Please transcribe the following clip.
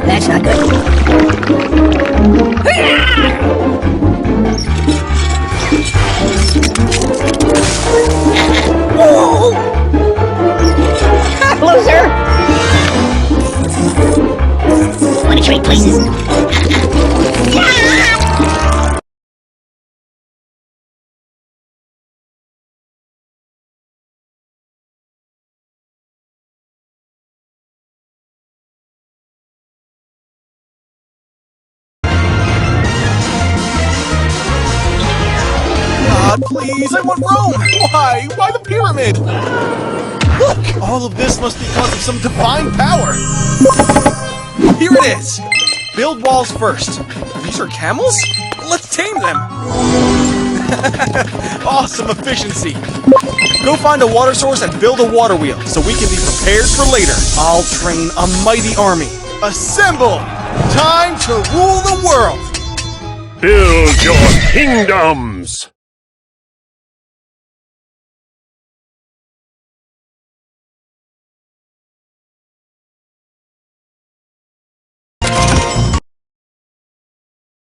That's not good. Oh! Loser! Want to trade places? Please, I want Rome! Why? Why the pyramid? Look! All of this must be because of some divine power! Here it is! Build walls first. These are camels? Let's tame them! Awesome efficiency! Go find a water source and build a water wheel so we can be prepared for later. I'll train a mighty army. Assemble! Time to rule the world! Build your kingdoms!